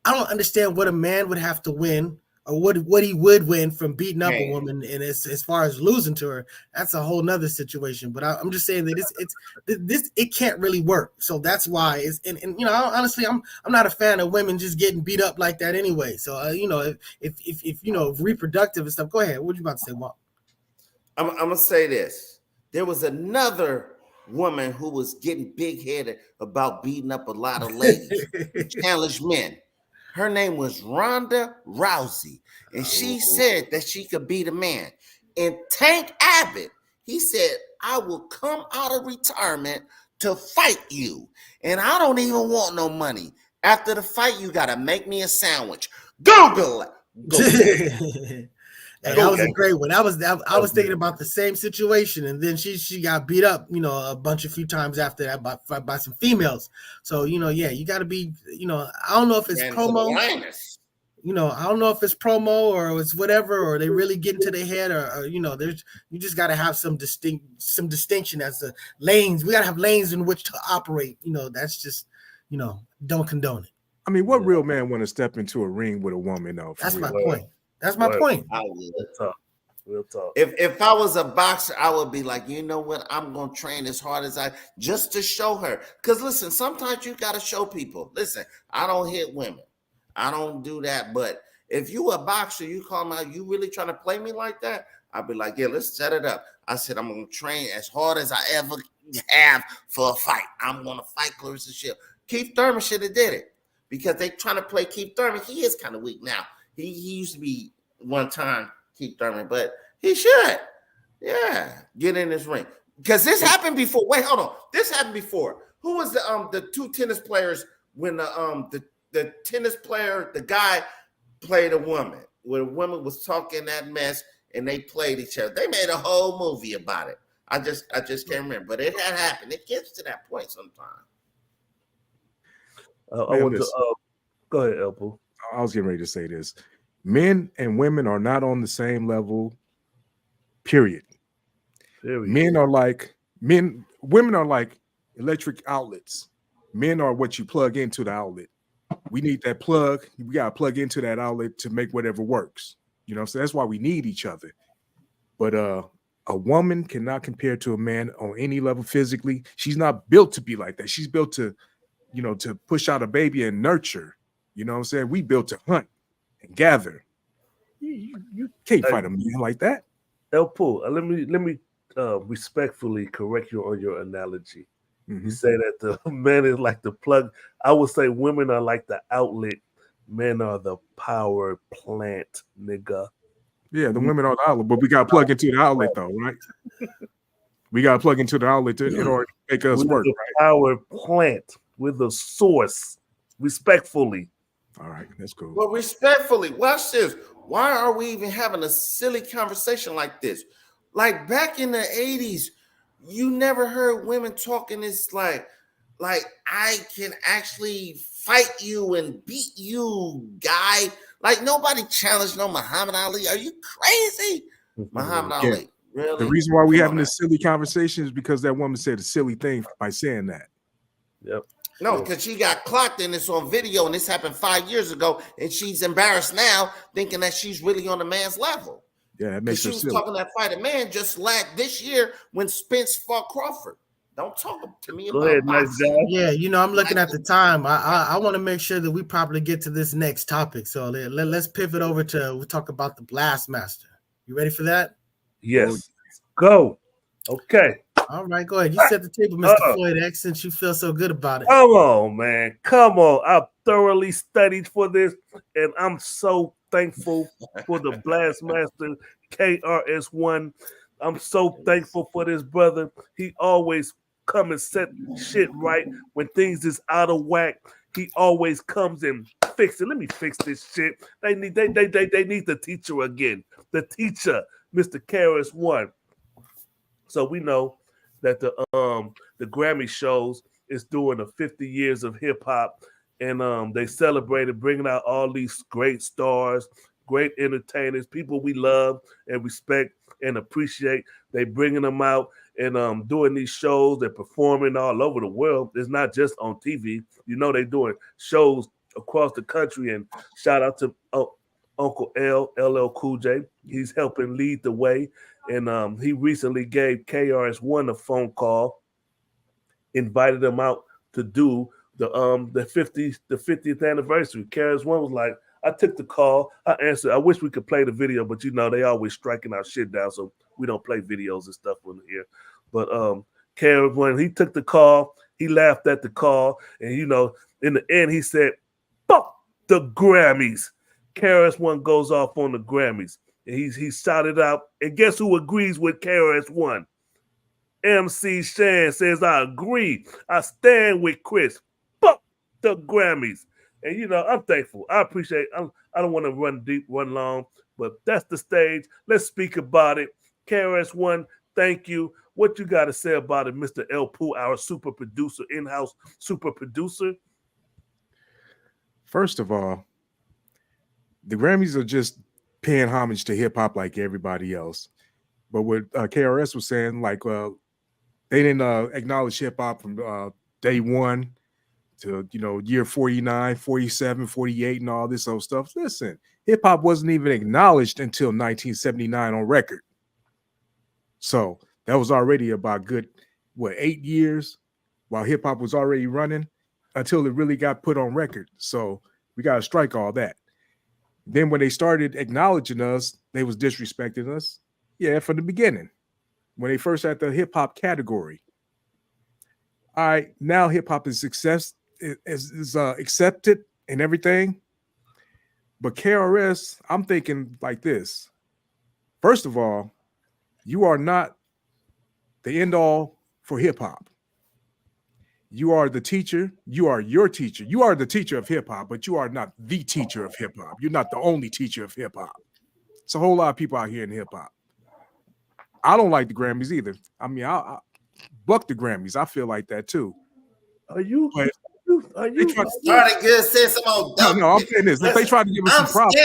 don't understand what a man would have to win or what he would win from beating up a woman. And as far as losing to her, that's a whole nother situation. But I'm just saying that it can't really work. So that's why honestly, I'm not a fan of women just getting beat up like that anyway. So if reproductive and stuff, go ahead. What you about to say, Walt? I'm gonna say this. There was another woman who was getting big-headed about beating up a lot of ladies, challenged men. Her name was Ronda Rousey, and she said that she could beat a man. And Tank Abbott, he said, I will come out of retirement to fight you, and I don't even want no money. After the fight, you got to make me a sandwich. Google it. Hey, that was a great one. I was thinking about the same situation, and then she got beat up, a few times after that by some females. So you got to be, I don't know if it's promo. I don't know if it's promo or it's whatever, or they really get into their head, or there's you just got to have some distinction as the lanes. We got to have lanes in which to operate. That's just don't condone it. I mean, what real man want to step into a ring with a woman though? That's my point. That's my point. Real talk. If I was a boxer, I would be like, you know what? I'm gonna train as hard as I just to show her. Because listen, sometimes you gotta show people. Listen, I don't hit women. I don't do that. But if you a boxer, you call me out, you really trying to play me like that? I'd be like, yeah, let's set it up. I said, I'm gonna train as hard as I ever have for a fight. I'm gonna fight Clarissa Shield. Keith Thurman should have did it because they trying to play Keith Thurman. He is kind of weak now. He used to be one time Keith Thurman, but he should, get in this ring because this happened before. Wait, hold on, this happened before. Who was the two tennis players when the tennis player, the guy played a woman when a woman was talking that mess and they played each other? They made a whole movie about it. I just can't remember, but it had happened. It gets to that point sometimes. I want to go ahead, Elpo. I was getting ready to say this. Men and women are not on the same level, period. Women are like electric outlets. Men are what you plug into the outlet. We need that plug. We got to plug into that outlet to make whatever works. So that's why we need each other. But a woman cannot compare to a man on any level physically. She's not built to be like that. She's built to, to push out a baby and nurture. You know what I'm saying? We built to hunt and gather. You can't fight a man like that. Elpo, let me respectfully correct you on your analogy. Mm-hmm. You say that the man is like the plug. I would say women are like the outlet. Men are the power plant, nigga. Yeah, the women are the outlet, but we got to plug into the outlet though, right? We got to plug into the outlet in order to make us work. The power plant with the source, respectfully. All right, that's cool. Well, respectfully, watch this. Why are we even having a silly conversation like this? Like back in the 80s, you never heard women talking this like I can actually fight you and beat you, guy. Like nobody challenged no Muhammad Ali. Are you crazy? Muhammad Ali. Really? The reason why we having this silly conversation is because that woman said a silly thing by saying that. Yep. No, because she got clocked and it's on video, and this happened 5 years ago, and she's embarrassed now, thinking that she's really on the man's level. Yeah, that makes her silly. She silly. was talking that fight a man just this year when Spence fought Crawford. Don't talk to me about ahead, nice guy. Yeah, I'm looking at the time. I want to make sure that we properly get to this next topic. So let's pivot over to we talk about the Blastmaster. You ready for that? Yes. Go. Okay. All right, go ahead. You set the table, Mr. Floyd X, since you feel so good about it. Come on, man. Come on. I've thoroughly studied for this, and I'm so thankful for the Blastmaster KRS-ONE. I'm so thankful for this brother. He always come and set shit right when things is out of whack. He always comes and fix it. Let me fix this shit. They need the teacher again. The teacher, Mr. KRS-ONE. So we know that the Grammy shows is doing the 50 years of hip hop, and they celebrated bringing out all these great stars, great entertainers, people we love and respect and appreciate. They bringing them out and doing these shows. They're performing all over the world. It's not just on TV. They're doing shows across the country. And shout out to Uncle LL Cool J. He's helping lead the way. And he recently gave KRS-ONE a phone call, invited him out to do the 50th anniversary. KRS-ONE was like, I took the call. I answered. I wish we could play the video, but they always striking our shit down, so we don't play videos and stuff on here. But When he took the call, he laughed at the call, and in the end, he said, "Fuck the Grammys." KRS-One goes off on the Grammys, and he shouted out, and guess who agrees with KRS-One? MC Shan says, "I agree. I stand with Chris. Fuck the Grammys." And I'm thankful. I appreciate. I don't want to run deep, run long, but that's the stage. Let's speak about it. KRS-One, thank you. What you got to say about it, Mr. El Pooh, our super producer, in-house super producer? First of all, the Grammys are just paying homage to hip hop like everybody else. But what KRS was saying, like they didn't acknowledge hip hop from day one to year 49, 47, 48, and all this old stuff. Listen, hip hop wasn't even acknowledged until 1979 on record. So that was already about 8 years while hip hop was already running until it really got put on record. So we got to strike all that. Then when they started acknowledging us, they was disrespecting us. Yeah, from the beginning, when they first had the hip hop category. All right, now hip hop is accepted and everything. But KRS, I'm thinking like this. First of all, you are not the end all for hip hop. You are the teacher. You are your teacher. You are the teacher of hip hop, but you are not the teacher of hip hop. You're not the only teacher of hip hop. It's a whole lot of people out here in hip hop. I don't like the Grammys either. I mean, I buck the Grammys. I feel like that too. Are you? Started good, said some old dumb. No, I'm saying this. If they try to give us some props,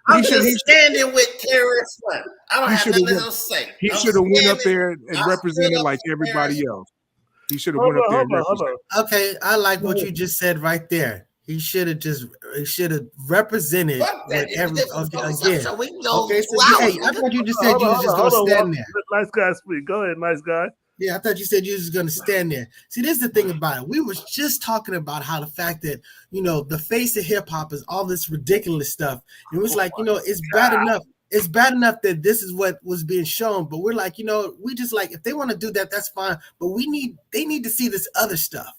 I'm just standing with KRS-One. I don't have nothing else to say. He should have went up there and represented like everybody else. He should have went up there and represented. Okay, I like what you just said right there. He should have represented again. So we know. Okay, so hey, I thought you just said you was just gonna stand there. Nice guy speak. Go ahead, nice guy. Yeah, I thought you said you was just gonna stand there. See, this is the thing about it. We was just talking about how the fact that the face of hip hop is all this ridiculous stuff. It was like, it's bad enough. It's bad enough that this is what was being shown, but we're like, we just like, if they want to do that, that's fine. But they need to see this other stuff.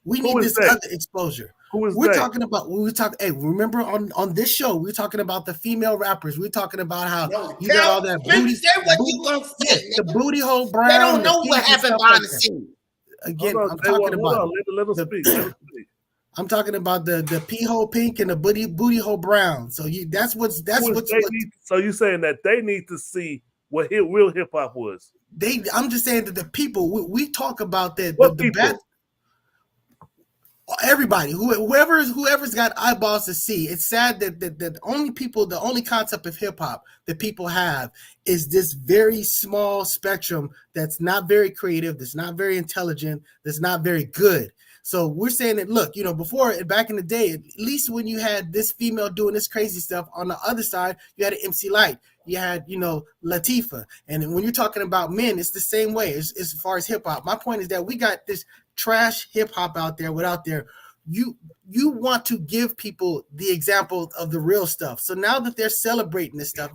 We need this other exposure. We're talking about when we talk. Hey, remember on this show, we're talking about the female rappers. We're talking about how you got all that booty. The booty hole brown. They don't know what happened behind the scenes. Again, I'm talking about. Let us speak. I'm talking about the pee hole pink and the booty hole brown. So that's what. So you saying that they need to see what real hip hop was? I'm just saying that the people we talk about that. What the people? bad, everybody, whoever's got eyeballs to see. It's sad that the only concept of hip hop that people have is this very small spectrum that's not very creative, that's not very intelligent, that's not very good. So we're saying that, look, before, back in the day, at least when you had this female doing this crazy stuff, on the other side, you had an MC Light, you had, Latifah. And when you're talking about men, it's the same way as far as hip hop. My point is that we got this trash hip hop out there. You want to give people the example of the real stuff. So now that they're celebrating this stuff,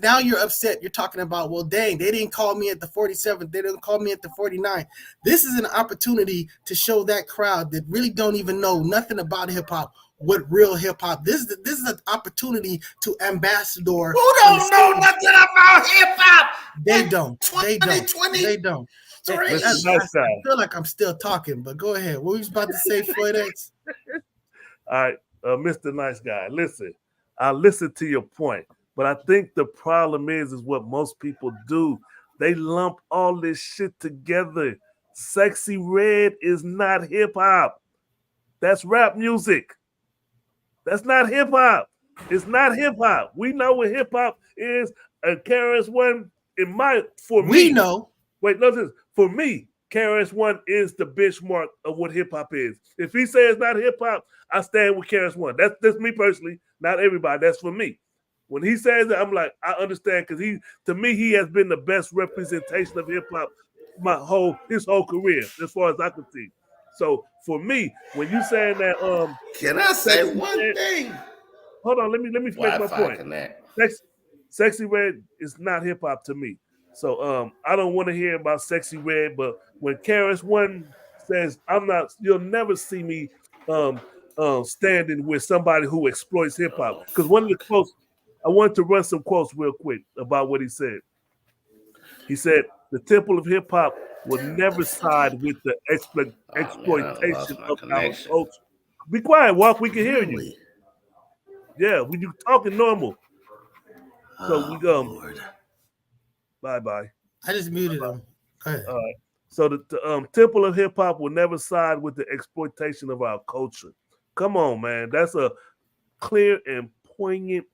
now you're upset. You're talking about, well, dang, they didn't call me at the 47th. They didn't call me at the 49th. This is an opportunity to show that crowd that really don't even know nothing about hip hop what real hip hop. This is an opportunity to ambassador. Who don't know nothing about hip hop? They don't. They don't. I feel like I'm still talking, but go ahead. What were you about to say, Floyd X? All right, Mr. Nice Guy. Listen, I listen to your point, but I think the problem is what most people do. They lump all this shit together. Sexy Red is not hip hop. That's rap music. That's not hip hop. It's not hip hop. We know what hip hop is. KRS-One, we know. Wait, no, this for me, KRS-One is the benchmark of what hip hop is. If he says it's not hip hop, I stand with KRS-One. That's me personally, not everybody. That's for me. When he says that, I'm like, I understand, because to me, he has been the best representation of hip hop his whole career, as far as I can see. So for me, when you saying that, can I say one thing? Hold on, let me make my point. Sexy Red is not hip hop to me. So I don't want to hear about Sexy Red, but when KRS-One says, you'll never see me standing with somebody who exploits hip hop. Because one of the quotes, I wanted to run some quotes real quick about what he said. He said, the temple of hip hop will never side with the exploitation my of our connection. culture. Be quiet, Walk. We can hear you. Really? Yeah, when you talking normal. So we Lord. bye. I just muted him. Go ahead. So the temple of hip hop will never side with the exploitation of our culture. Come on, man. That's a clear and poignant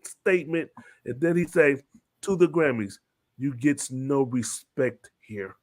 statement. And then he say, to the Grammys, you get no respect here.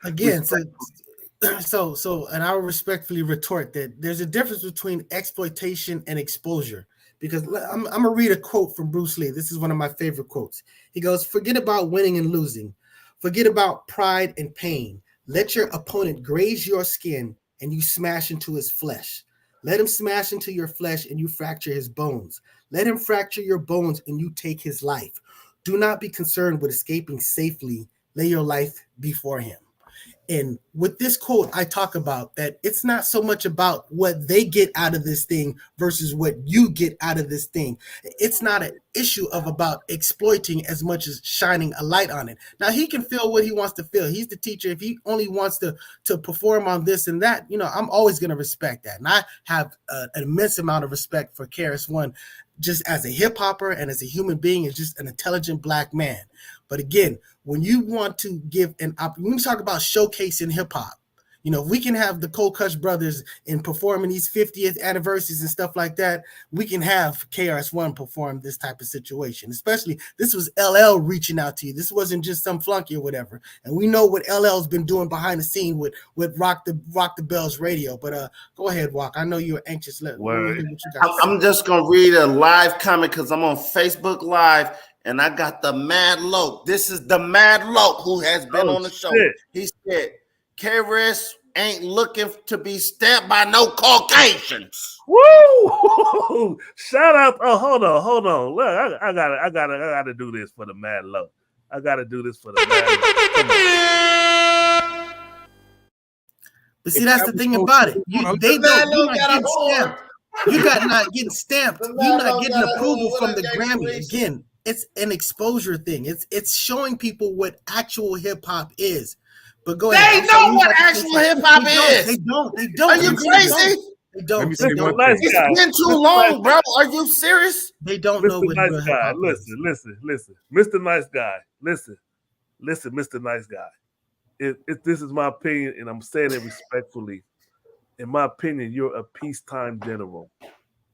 Again, so and I will respectfully retort that there's a difference between exploitation and exposure. Because I'm gonna read a quote from Bruce Lee. This is one of my favorite quotes. He goes, "Forget about winning and losing. Forget about pride and pain. Let your opponent graze your skin and you smash into his flesh. Let him smash into your flesh and you fracture his bones. Let him fracture your bones and you take his life. Do not be concerned with escaping safely. Lay your life before him." And with this quote, I talk about that it's not so much about what they get out of this thing versus what you get out of this thing. It's not an issue of about exploiting as much as shining a light on it. Now, he can feel what he wants to feel. He's the teacher. If he only wants to perform on this and that, I'm always going to respect that. And I have an immense amount of respect for KRS-One just as a hip hopper and as a human being, is just an intelligent black man. But again, when you want to give when we talk about showcasing hip hop, if we can have the Cold Cuts brothers in performing these 50th anniversaries and stuff like that, we can have KRS-One perform this type of situation. Especially, this was LL reaching out to you. This wasn't just some flunky or whatever. And we know what LL's been doing behind the scene with Rock the Bells Radio. But go ahead, Walk. I know you're anxious. Let me hear what you got. I'm just gonna read a live comment because I'm on Facebook Live. And I got the Mad Loke. This is the Mad Loke who has been on the show. He said, KRS ain't looking to be stamped by no Caucasians. Woo! Shout out. Oh, hold on. Look, I gotta do this for the Mad Loke. I gotta do this for the Mad Loke. But see, that's the thing about it. You're not getting stamped. You're not getting stamped. You're not getting approval from the Grammy. Again, it's an exposure thing. It's showing people what actual hip hop is. But go ahead. They know what actual hip hop is. They don't. Are you crazy? They don't. It's been too long, bro. Are you serious? They don't know what nice guy. Listen. Mr. Nice Guy. Listen, Mr. Nice Guy. If this is my opinion, and I'm saying it respectfully. In my opinion, you're a peacetime general.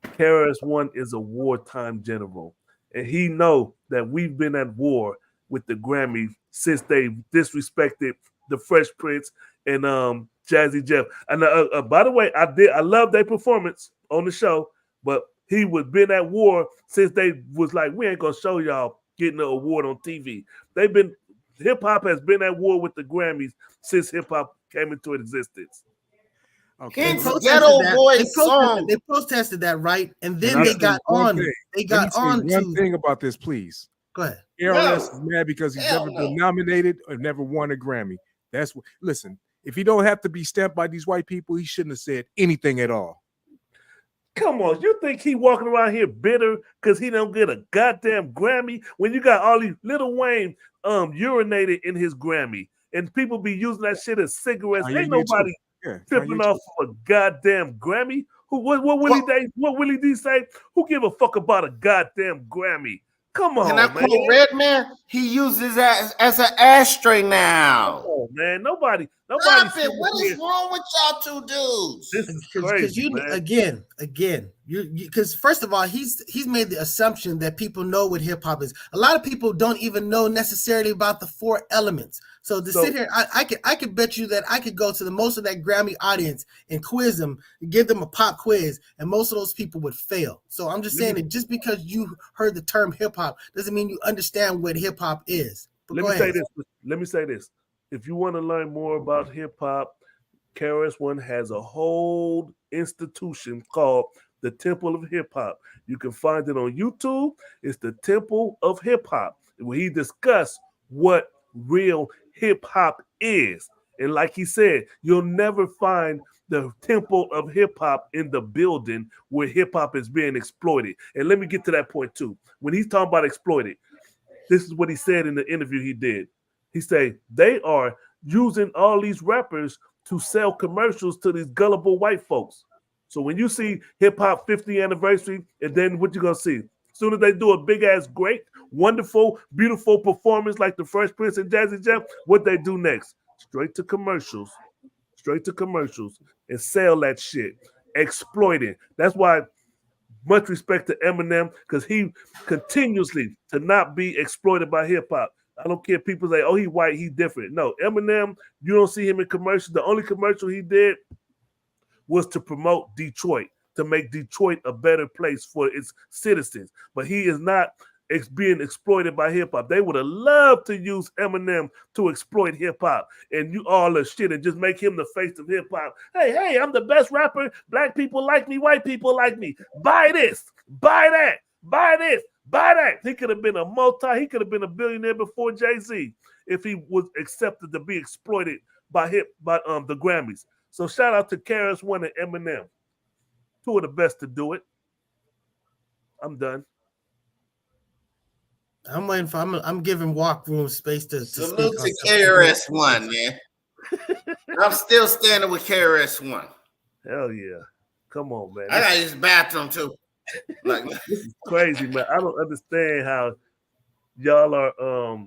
KRS-One is a wartime general. And he know that we've been at war with the Grammys since they disrespected the Fresh Prince and Jazzy Jeff. And by the way, I love their performance on the show, but he was been at war since they was like, we ain't gonna show y'all getting an award on TV. Hip hop has been at war with the Grammys since hip hop came into existence. Okay. Ghetto Boy song. They protested that, right? And then they got on. They got on to one thing about this, please. Go ahead. KRS is mad because he's never been nominated or never won a Grammy. That's what. Listen, if he don't have to be stamped by these white people, he shouldn't have said anything at all. Come on, you think he walking around here bitter because he don't get a goddamn Grammy when you got all these Lil Wayne urinated in his Grammy and people be using that shit as cigarettes? Ain't nobody tripping off of a goddamn Grammy. What Willie D say? Who give a fuck about a goddamn Grammy? Come on, man. And I quote Redman, he uses that as an ashtray now. Come on, man. Nobody. Stop it. What is wrong with y'all two dudes? This is crazy, again, because first of all, he's made the assumption that people know what hip hop is. A lot of people don't even know necessarily about the four elements. So sit here, I could bet you that I could go to most of that Grammy audience and quiz them, give them a pop quiz, and most of those people would fail. So I'm just saying that just because you heard the term hip hop doesn't mean you understand what hip hop is. But Let me say this. If you want to learn more about hip hop, KRS-One has a whole institution called the Temple of Hip Hop. You can find it on YouTube. It's the Temple of Hip Hop. where he discussed what real hip hop is. And like he said, you'll never find the temple of hip hop in the building where hip hop is being exploited. And let me get to that point too. When he's talking about exploited, this is what he said in the interview he did. He said they are using all these rappers to sell commercials to these gullible white folks. So when you see hip hop 50th anniversary, and then what you gonna see? As soon as they do a big ass, great, wonderful, beautiful performance like the Fresh Prince and Jazzy Jeff, what they do next? Straight to commercials, and sell that shit, exploiting. That's why much respect to Eminem, because he continuously to not be exploited by hip hop. I don't care if people say, oh, he white, he different. No, Eminem, you don't see him in commercials. The only commercial he did was to promote Detroit, to make Detroit a better place for its citizens. But he is not being exploited by hip hop. They would have loved to use Eminem to exploit hip hop and you all the shit and just make him the face of hip hop. Hey, I'm the best rapper. Black people like me. White people like me. Buy this. Buy that. Buy this. Buy that. He could have been he could have been a billionaire before Jay-Z if he was accepted to be exploited by the Grammys. So shout out to KRS-ONE and Eminem. Two of the best to do it. I'm done. I'm waiting for. I'm giving Walk Room space to salute to KRS-ONE, man. I'm still standing with KRS-ONE. Hell yeah! Come on, man. I got his bathroom too. Like this is crazy, man. I don't understand how y'all are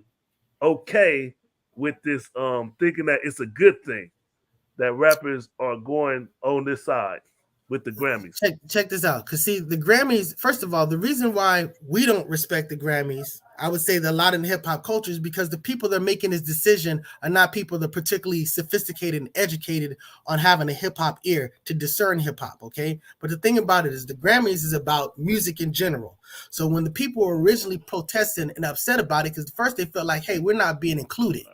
okay with this thinking that it's a good thing that rappers are going on this side with the Grammys. Check this out. Because see, the Grammys, first of all, the reason why we don't respect the Grammys, I would say that a lot in hip hop culture is because the people that are making this decision are not people that are particularly sophisticated and educated on having a hip hop ear to discern hip hop. Okay. But the thing about it is the Grammys is about music in general. So when the people were originally protesting and upset about it, because first they felt like, hey, we're not being included.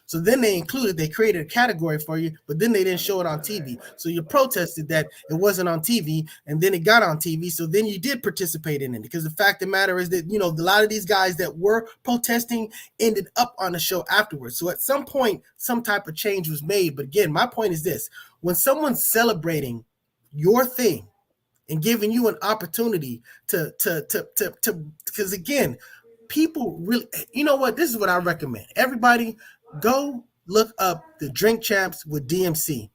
So then they created a category for you, but then they didn't show it on TV. So you protested that it wasn't on TV, and then it got on TV. So then you did participate in it, because the fact of the matter is that, a lot of these guys that were protesting ended up on the show afterwards. So at some point, some type of change was made. But again, my point is this: when someone's celebrating your thing and giving you an opportunity to because again, people really, you know what? This is what I recommend. Everybody, go look up the Drink Champs with DMC.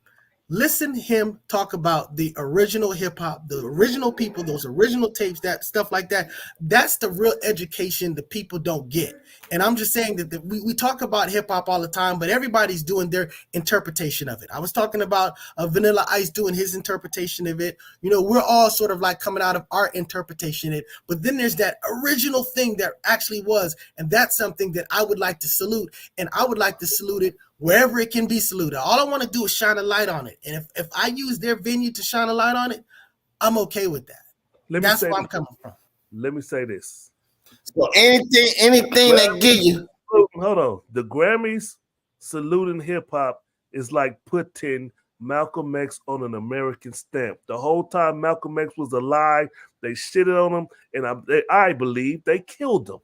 Listen to him talk about the original hip hop, the original people, those original tapes, that stuff like that. That's the real education that people don't get. And I'm just saying that we talk about hip hop all the time, but everybody's doing their interpretation of it. I was talking about Vanilla Ice doing his interpretation of it. We're all sort of like coming out of our interpretation of it. But then there's that original thing that actually was. And that's something that I would like to salute. And I would like to salute it wherever it can be saluted. All I want to do is shine a light on it. And if I use their venue to shine a light on it, I'm okay with that. That's where I'm coming from. Let me say this. So anything that give you. Hold on. The Grammys saluting hip hop is like putting Malcolm X on an American stamp. The whole time Malcolm X was alive, they shitted on him, and I believe they killed him.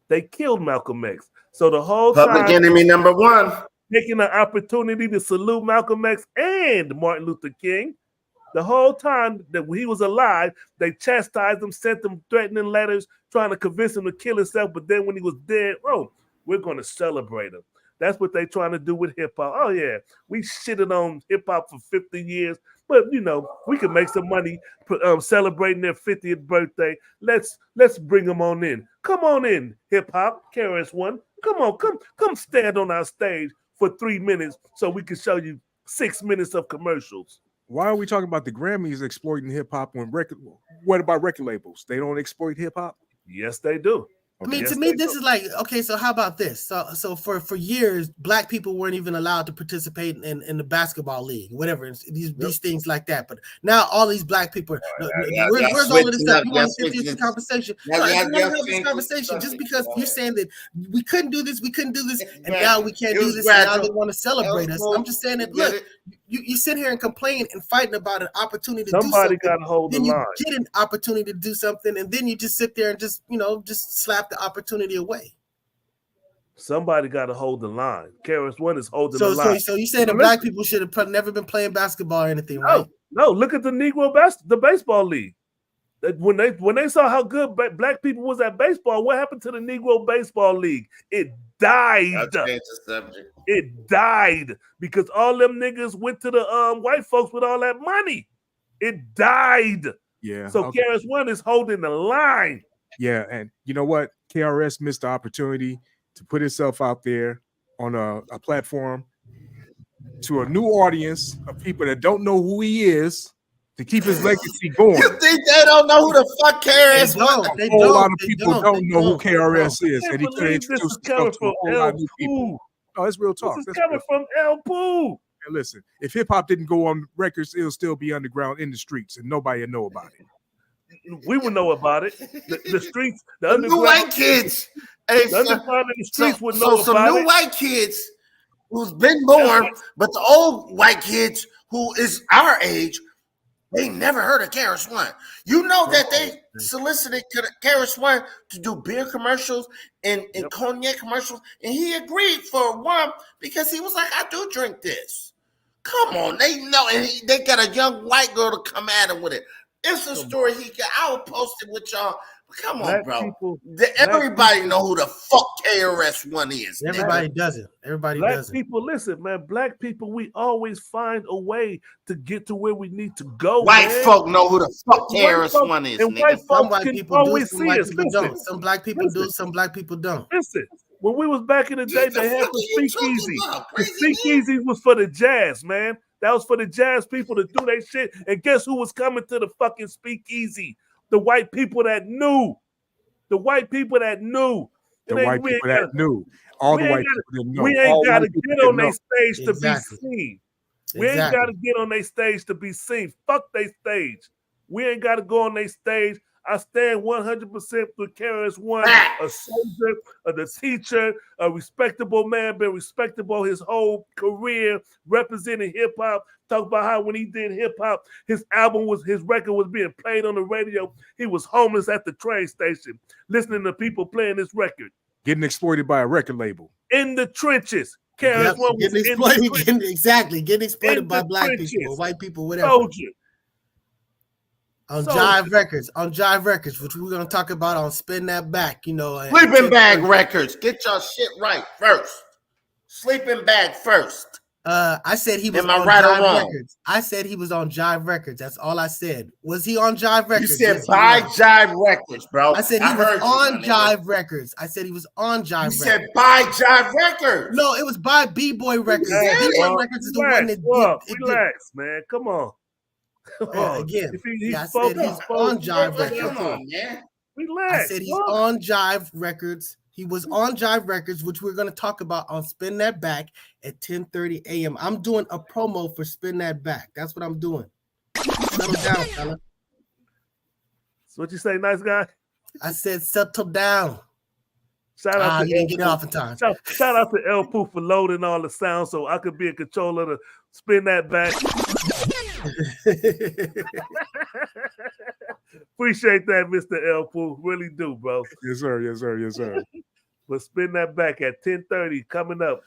They killed Malcolm X. So the whole public time, enemy number one, taking the opportunity to salute Malcolm X and Martin Luther King. The whole time that he was alive, they chastised him, sent him threatening letters, trying to convince him to kill himself. But then when he was dead, we're going to celebrate him. That's what they're trying to do with hip hop. Oh, yeah, we shitted on hip hop for 50 years, but, we can make some money celebrating their 50th birthday. Let's bring them on in. Come on in, hip hop, KRS-ONE. Come on, come stand on our stage for 3 minutes so we can show you 6 minutes of commercials. Why are we talking about the Grammys exploiting hip hop when what about record labels? They don't exploit hip hop? Yes, they do. I mean, to me, this is like, okay, so how about this? So for years, Black people weren't even allowed to participate in the basketball league, whatever, these things like that. But now all these Black people, where's all of this stuff? You want to get this conversation? Conversation just because you're saying that we couldn't do this, and now we can't do this, and now they want to celebrate us. I'm just saying that, look, you sit here and complain and fighting about an opportunity to do something. Somebody got to hold the line. Then you get an opportunity to do something, and then you just sit there and just slap the opportunity away. Somebody got to hold the line. KRS-ONE is holding the line. So you saying that black people should have never been playing basketball or anything, right? No. Look at the Negro the baseball league. When they saw how good black people was at baseball, what happened to the Negro baseball league? It died. It died because all them niggas went to the white folks with all that money. It died. Yeah. So KRS-ONE is holding the line. Yeah, and you know what? KRS missed the opportunity to put itself out there on a platform to a new audience of people that don't know who he is, to keep his legacy going. You think they don't know who the fuck KRS-ONE? A whole lot of people don't know who KRS is, and he could introduce himself to a whole lot of new people. Oh, it's real talk. This is coming from El Pooh. And listen, if hip hop didn't go on records, it'll still be underground in the streets, and nobody would know about it. We would know about it. The streets, the new underground white kids. Hey, the underground in the streets would know some about new it. white kids who's been born, but the old white kids who is our age, they never heard of KRS-ONE. You know that they solicited KRS-ONE to do beer commercials and cognac commercials, and he agreed for one because he was like, I do drink this. Come on, they know, and they got a young white girl to come at him with it. It's a story he got. I will post it with y'all. Come on, bro. Everybody know who the fuck KRS-ONE is. Everybody doesn't. Everybody doesn't. Black people, listen, man. Black people, we always find a way to get to where we need to go. White folk know who the fuck KRS-ONE is. And white Some folk white can people always do, see some white us. people Listen, don't. Some black people do, some black people don't. listen. When we was back in the day, they had the speakeasy. The speakeasy was for the jazz, man. That was for the jazz people to do their shit. And guess who was coming to the fucking speakeasy? The white people that knew. The white people that knew. The white people that knew. All the white people that know. We ain't got to get on their stage to be seen. We ain't Exactly. got to get on their stage to be seen. Fuck their stage. We ain't got to go on their stage. I stand 100% with KRS-ONE, a soldier, the teacher, a respectable man, been respectable his whole career, representing hip hop. Talk about how when he did hip hop, his record was being played on the radio. He was homeless at the train station, listening to people playing this record. Getting exploited by a record label. In the trenches. KRS-ONE was getting exploited, getting exploited by black people, white people, whatever. Soldier. On Jive Records, which we're gonna talk about on Spin That Back, you know. Sleeping Bag Records. Get your shit right first. Sleeping Bag first. I said he was Am I on right or Jive wrong? Records. I said he was on Jive Records. That's all I said. Was he on Jive Records? You said Yes, by he was. Jive Records, bro. I said he was on Jive Records. I said he was on Jive You Records. said by Jive Records. No, it was by B-Boy Records. Yeah, B-Boy Records is the one that did. Relax, man. Come on. Again, I said he's on Jive Records. Come on, man. Relax. I said he's on Jive Records. He was on Jive Records, which we're going to talk about on Spin That Back at 10:30 a.m. I'm doing a promo for Spin That Back. That's what I'm doing. Settle down, fella. So what you say, nice guy? I said settle down. Shout out to you didn't get it off in time. Shout out to El Pooh for loading all the sounds so I could be in control of the Spin That Back. Appreciate that, Mr. El Pooh. Really do, bro. Yes, sir. Yes, sir. Yes, sir. But Spin That Back at 10:30 coming up.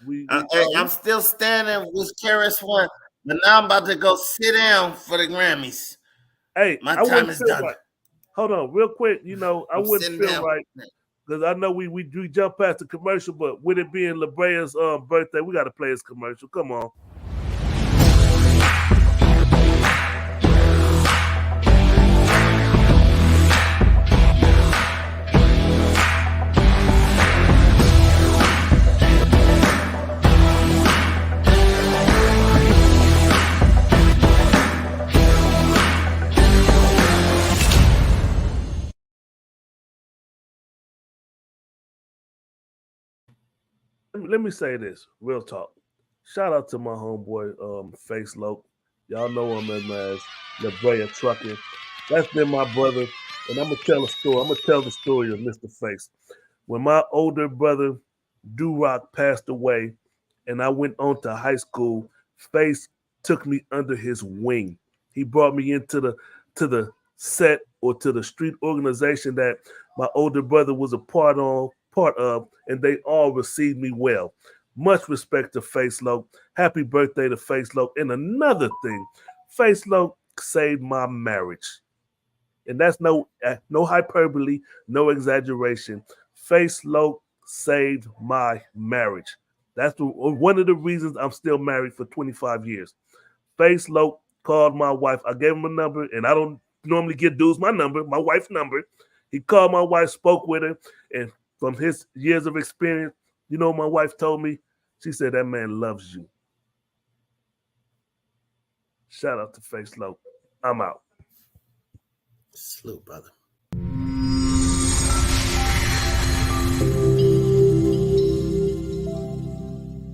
I'm still standing with KRS-ONE, but now I'm about to go sit down for the Grammys. Hey, my time is done. Right. Hold on, real quick. You know, I wouldn't feel right because I know we jump past the commercial, but with it being LaBrea's birthday, we got to play his commercial. Come on. Let me say this, real talk. Shout out to my homeboy, Face Loke. Y'all know him as LaBrea Trucking. That's been my brother, and I'm gonna tell a story. I'm gonna tell the story of Mr. Face. When my older brother Do-Rock passed away, and I went on to high school, Face took me under his wing. He brought me into the set or to the street organization that my older brother was a part part of, and they all received me well. Much respect to Face Low. Happy birthday to Face Low. And another thing, Face Low saved my marriage. And that's no hyperbole, no exaggeration. Face Low saved my marriage. That's one of the reasons I'm still married for 25 years. Face Low called my wife. I gave him a number, and I don't normally give dudes my number, my wife's number. He called my wife, spoke with her, and from his years of experience, you know, my wife told me, she said, that man loves you. Shout out to Face Low. I'm out. Salute, brother.